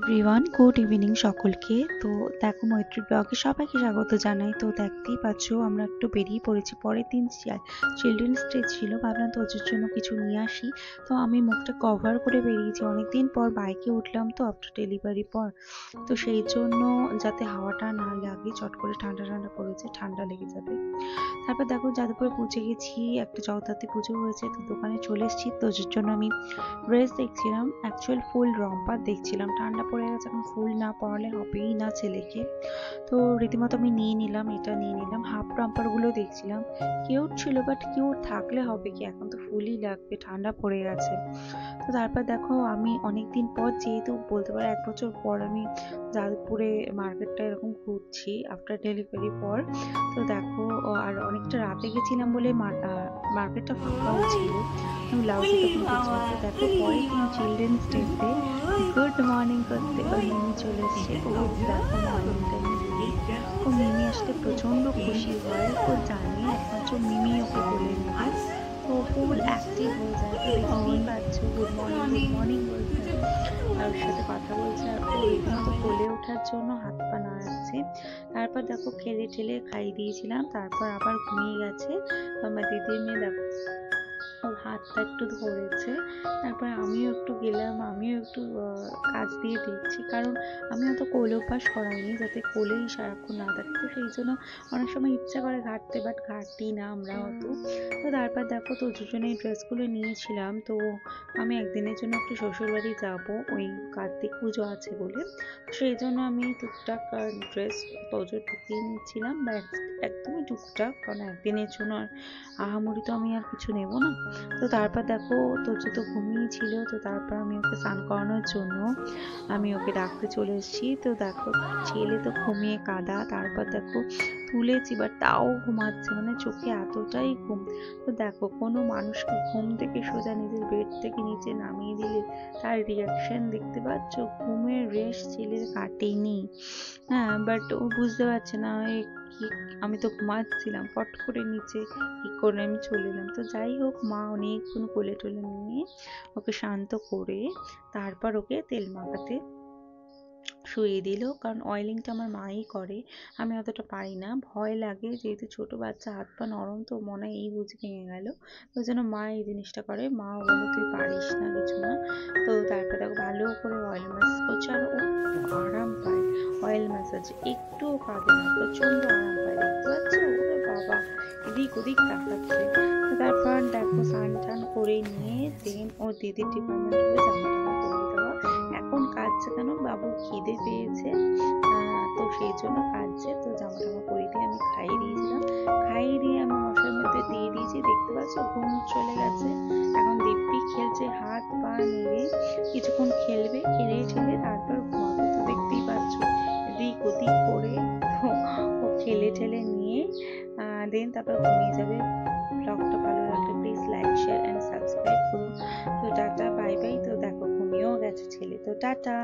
Everyone, good evening সকলকে। তো দেখো, মৈত্রী ব্লগে সবাইকে স্বাগত জানাই। তো দেখতেই পাচ্ছ আমরা একটু বেরিয়ে পড়েছি। পরের দিন চিলড্রেন্স ডে ছিল, ভাবলাম তো ওদের জন্য কিছু নিয়ে আসি। তো আমি মুখটা কভার করে বেরিয়েছি, অনেকদিন পর বাইকে উঠলাম তো আফটার ডেলিভারি পর। তো সেই জন্য যাতে হাওয়াটা না লাগে, চট করে ঠান্ডা ঠান্ডা পড়েছে, ঠান্ডা লেগে যাবে। তারপর দেখো যাদবপুরে পৌঁছে গেছি, একটা জগদ্ধাত্রী পুজো হয়েছে, তো দোকানে চলে এসেছি। তো যার জন্য আমি ড্রেস দেখছিলাম, অ্যাকচুয়াল ফুল রম্পার দেখছিলাম। ঠান্ডা পড়ে গেছে, এখন ফুল না পরালে হবেই না ছেলেকে। তো রীতিমতো আমি নিয়ে নিলাম, এটা নিয়ে নিলাম। হাফ রম্পার গুলো দেখছিলাম, কিউট ছিল, বাট কিউট থাকলে হবে কি, এখন তো ফুলই লাগবে, ঠান্ডা পড়ে গেছে। তো তারপর দেখো আমি অনেকদিন পর, যেহেতু বলতে পারো 1 বছর পর, আমি যাদবপুরে মার্কেটটা এরকম ঘুরছি আফটার ডেলিভারি পর। তো দেখো, আর অনেকটা রাতে গেছিলাম বলে মার্কেটটা ফাঁকাও ছিল। আমি ব্লাউজে তখন গেছিলাম। তো দেখো, পরের দিন চিলড্রেন্স ডেতে গুড মর্নিং করতে ওই মিমি চলে এসছে। ও দেখো মর্নিংটা মিমি, ও মিমি আসলে প্রচন্ড খুশি হয়, ও জানে একমাত্র মিমি ওকে বলে নেবে। তো ফুল অ্যাক্টিভ হয়ে যায়। তো দেখতেই পাচ্ছ, গুড মর্নিং বলছে, আর ওর সাথে কথা বলছে, আর ও রীতিমতো কোলে ওঠার জন্য হাত পা নাড়াচ্ছে। তারপর দেখো খেলে ঠেলে খাইয়ে দিয়েছিলাম, তারপর আবার ঘুমিয়ে গেছে। আমার দিদির মেয়ে দেখো, ওর হাতটা একটু ধরেছে। তারপর আমিও একটু গেলাম, আমিও একটু কাজ দিয়ে দিচ্ছি, কারণ আমি অত কোল অভ্যাস করাইনি যাতে কোলেই সারাক্ষণ না থাকে। তো সেই জন্য অনেক সময় ইচ্ছা করে ঘাঁটতে, বাট ঘাঁটি না আমরা অত। তো তারপর দেখো, তো দুজনে এই ড্রেসগুলো নিয়েছিলাম। তো আমি একদিনের জন্য একটু শ্বশুরবাড়ি যাব, ওই কার্তিক পুজো আছে বলে। সেই জন্য আমি টুকটাক ড্রেস তোজো ঢুকিয়ে নিচ্ছিলাম, বা একদমই টুকটাক, কারণ একদিনের জন্য আর আহামরি তো আমি আর কিছু নেব না। তো তারপর দেখো, তোজো তো ঘুমিয়েছিল। তো তারপর আমি ওকে স্নান করানোর জন্য আমি ওকে ডাকতে চলে এসেছি। তো দেখো, ছেলে তো ঘুমিয়ে কাদা। তারপর দেখো তুলেছি, বাট তাও ঘুমাচ্ছে, মানে চোখে এতটাই ঘুম। তো দেখো, কোনো মানুষকে ঘুম থেকে সোজা নিজের বেড থেকে নিচে নামিয়ে দিলে তার রিয়াকশন দেখতে পাচ্ছ, ঘুমের রেশ ছেলের কাটেনি। হ্যাঁ, বাট ও বুঝতে পারছে না কি, আমি তো ঘুমাচ্ছিলাম, ফট করে নিচে কি করে আমি চলে এলাম। তো যাই হোক, মা অনেকক্ষণ কোলে টোলে নিয়ে ওকে শান্ত করে তারপর ওকে তেল মাখাতে শুইয়ে দিল, কারণ অয়েলিংটা আমার মাই করে, আমি অতটা পারি না, ভয় লাগে, যেহেতু ছোট বাচ্চা, হাত পা নরম, তো মনে হয় এই বুঝি ভেঙে গেল। তো যেন মা এই জিনিসটা করে, মা বলে তুই পারিস না, কিছু না। তো তারপর দেখো ভালো করে অয়েল ম্যাসাজ করছে, আর ও আরাম পায়। অয়েল ম্যাসাজ একটুও কাঁদে না, প্রচন্ড আরাম পায়, দেখতে পাচ্ছ, ওরে বাবা এদিক ওদিক তাকাচ্ছে। তো তারপর দেখো, স্নান টান করে নিয়ে দেন ওর দিদির ডিপার্টমেন্ট হয়ে জামা টামা পরিয়ে দেওয়া। এখন কাঁদছে কেন, বাবু খিদে পেয়েছে, তো সেই জন্য কাঁদছে। তো জামা টামা পরিয়ে দিয়ে আমি খাইয়ে দিয়েছিলাম, খাইয়ে দিয়ে আমি মশার মধ্যে দিয়ে দিয়েছি, দেখতে পাচ্ছ ঘুম চলে গেছে। এখন দিব্যি খেলছে, হাত পা নেড়ে কিছুক্ষণ খেলবে, খেলে ঠেলে তারপর ঘুমাবে। তো দেখতেই পাচ্ছ এদিক ওদিক করে, তো ও খেলে ঠেলে নিয়ে দেন তারপর ঘুমিয়ে যাবে। ব্লগটা ভালো লাগলে please like share and subscribe করুন। তো টাটা বাই বাই। তো দেখো ঘুমিয়েও গেছে ছেলে, তো টাটা।